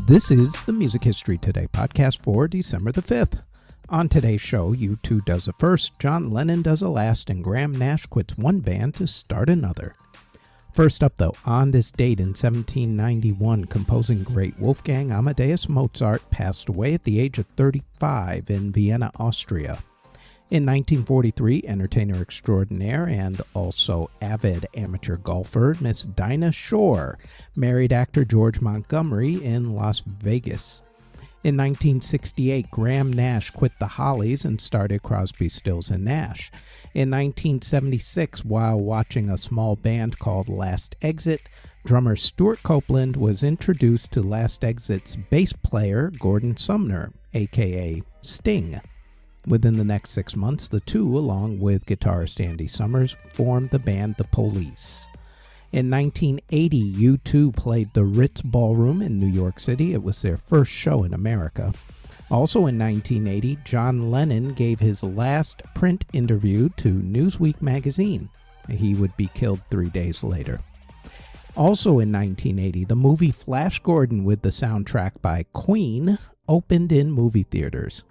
This is the Music History Today podcast for December the 5th. On today's show, U2 does a first, John Lennon does a last, and Graham Nash quits one band to start another. First up, though, on this date in 1791, composing great Wolfgang Amadeus Mozart passed away at the age of 35 in Vienna, Austria. In 1943, entertainer extraordinaire and also avid amateur golfer Miss Dinah Shore married actor George Montgomery in Las Vegas. In 1968, Graham Nash quit the Hollies and started Crosby, Stills and Nash. In 1976, while watching a small band called Last Exit, drummer Stuart Copeland was introduced to Last Exit's bass player Gordon Sumner, aka Sting. Within the next 6 months, the two, along with guitarist Andy Summers, formed the band The Police. In 1980, U2 played the Ritz Ballroom in New York City. It was their first show in America. Also in 1980, John Lennon gave his last print interview to Newsweek magazine. He would be killed 3 days later. Also in 1980, the movie Flash Gordon with the soundtrack by Queen opened in movie theaters.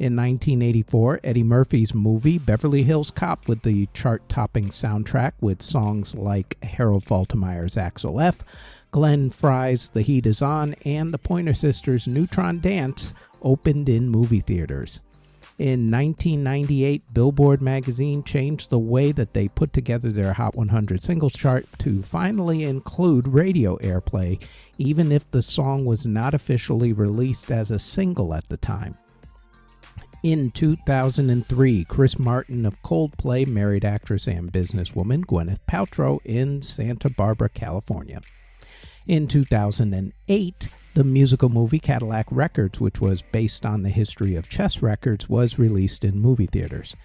In 1984, Eddie Murphy's movie Beverly Hills Cop with the chart-topping soundtrack with songs like Harold Faltermeyer's Axel F., Glenn Frey's The Heat Is On, and the Pointer Sisters' Neutron Dance opened in movie theaters. In 1998, Billboard magazine changed the way that they put together their Hot 100 singles chart to finally include radio airplay, even if the song was not officially released as a single at the time. In 2003, Chris Martin of Coldplay married actress and businesswoman Gwyneth Paltrow in Santa Barbara, California. In 2008, the musical movie Cadillac Records, which was based on the history of chess records, was released in movie theaters.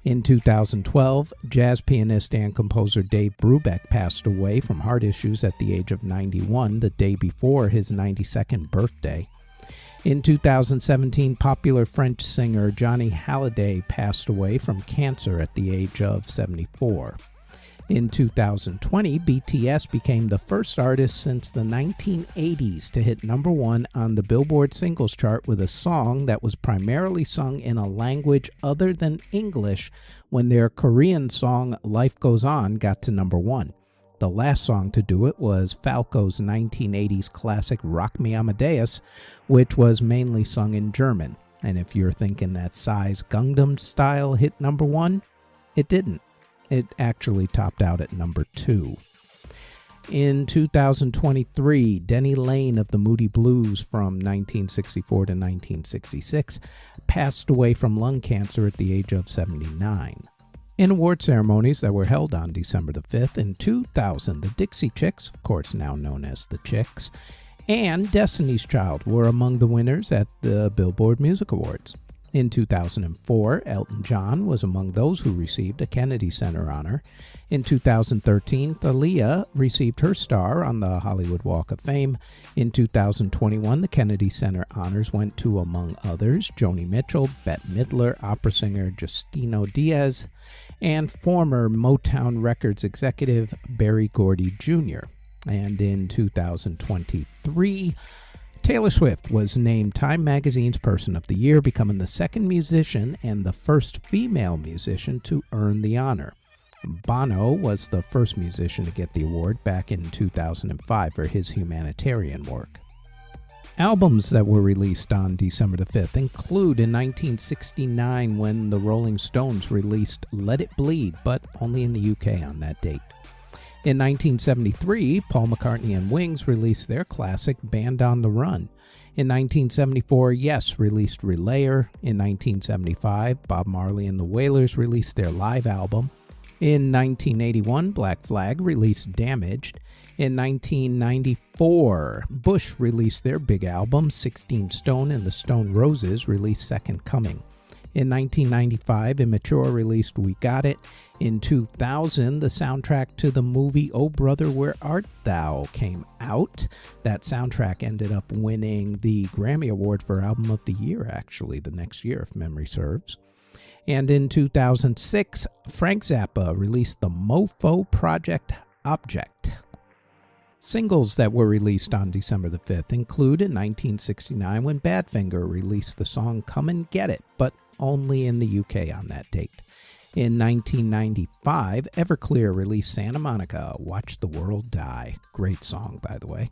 In 2012, jazz pianist and composer Dave Brubeck passed away from heart issues at the age of 91, the day before his 92nd birthday. In 2017, popular French singer Johnny Hallyday passed away from cancer at the age of 74. In 2020, BTS became the first artist since the 1980s to hit number one on the Billboard singles chart with a song that was primarily sung in a language other than English when their Korean song Life Goes On got to number one. The last song to do it was Falco's 1980s classic Rock Me Amadeus, which was mainly sung in German. And if you're thinking that Psy's Gangnam Style hit number one, it didn't. It actually topped out at number 2. In 2023, Denny Lane of the Moody Blues from 1964 to 1966 passed away from lung cancer at the age of 79. In award ceremonies that were held on December the 5th, in 2000, the Dixie Chicks, of course now known as the Chicks, and Destiny's Child were among the winners at the Billboard Music Awards. In 2004, Elton John was among those who received a Kennedy Center honor. In 2013, Thalia received her star on the Hollywood Walk of Fame. In 2021, the Kennedy Center honors went to, among others, Joni Mitchell, Bette Midler, opera singer Justino Diaz, and former Motown Records executive Berry Gordy Jr. And in 2023, Taylor Swift was named Time Magazine's Person of the Year, becoming the second musician and the first female musician to earn the honor. Bono was the first musician to get the award back in 2005 for his humanitarian work. Albums that were released on December the 5th include in 1969 when the Rolling Stones released Let It Bleed, but only in the UK on that date. In 1973, Paul McCartney and Wings released their classic Band on the Run. In 1974, Yes released Relayer. In 1975, Bob Marley and the Wailers released their live album. In 1981, Black Flag released Damaged. In 1994, Bush released their big album. 16 Stone and the Stone Roses released Second Coming. In 1995, Immature released We Got It. In 2000, the soundtrack to the movie Oh Brother, Where Art Thou came out. That soundtrack ended up winning the Grammy Award for Album of the Year, actually, the next year, if memory serves. And in 2006, Frank Zappa released the Mofo Project Object. Singles that were released on December the 5th include in 1969 when Badfinger released the song Come and Get It, but only in the UK on that date. In 1995, Everclear released Santa Monica, Watch the World Die. Great song, by the way.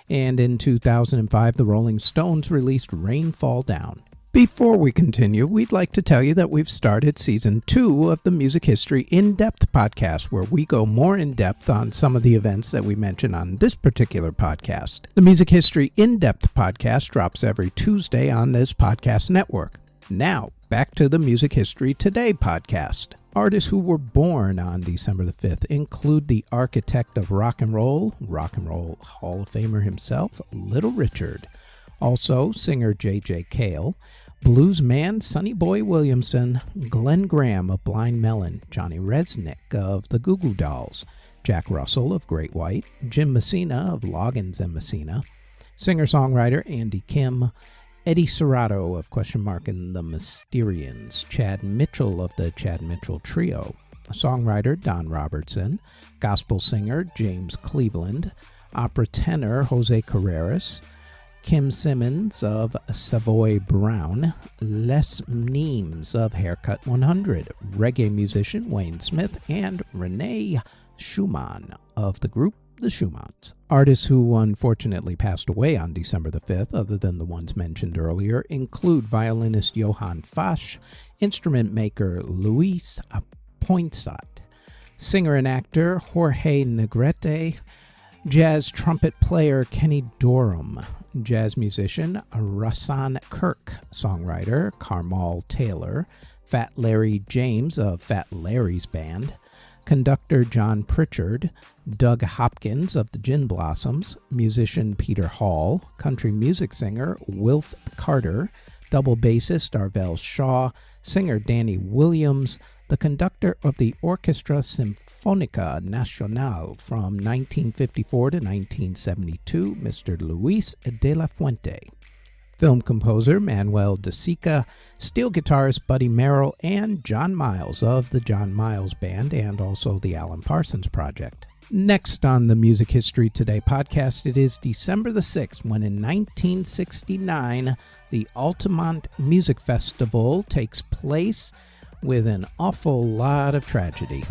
And in 2005, the Rolling Stones released Rain Fall Down. Before we continue, we'd like to tell you that we've started Season 2 of the Music History In-Depth podcast, where we go more in-depth on some of the events that we mention on this particular podcast. The Music History In-Depth podcast drops every Tuesday on this podcast network. Now, back to the Music History Today podcast. Artists who were born on December the 5th include the architect of rock and roll Hall of Famer himself, Little Richard. Also, singer J.J. Cale, bluesman Sonny Boy Williamson, Glenn Graham of Blind Melon, Johnny Resnick of the Goo Goo Dolls, Jack Russell of Great White, Jim Messina of Loggins and Messina, singer-songwriter Andy Kim, Eddie Serrato of and the Mysterians, Chad Mitchell of the Chad Mitchell Trio, songwriter Don Robertson, gospel singer James Cleveland, opera tenor Jose Carreras, Kim Simmons of Savoy Brown, Les Neems of Haircut 100, reggae musician Wayne Smith, and Renee Schumann of the group The Schumanns. Artists who unfortunately passed away on December the 5th, other than the ones mentioned earlier, include violinist Johann Fasch, instrument maker Luis Poinsot, singer and actor Jorge Negrete, jazz trumpet player Kenny Dorham, jazz musician Rahsaan Kirk, songwriter Carmal Taylor, Fat Larry James of Fat Larry's Band, conductor John Pritchard, Doug Hopkins of the Gin Blossoms, musician Peter Hall, country music singer Wilf Carter, double bassist Darvell Shaw, singer Danny Williams, the conductor of the Orchestra Sinfónica Nacional from 1954 to 1972, Mr. Luis de la Fuente. Film composer Manuel de Sica, steel guitarist Buddy Merrill, and John Miles of the John Miles Band and also the Alan Parsons Project. Next on the Music History Today podcast, it is December the 6th when in 1969 the Altamont Music Festival takes place with an awful lot of tragedy.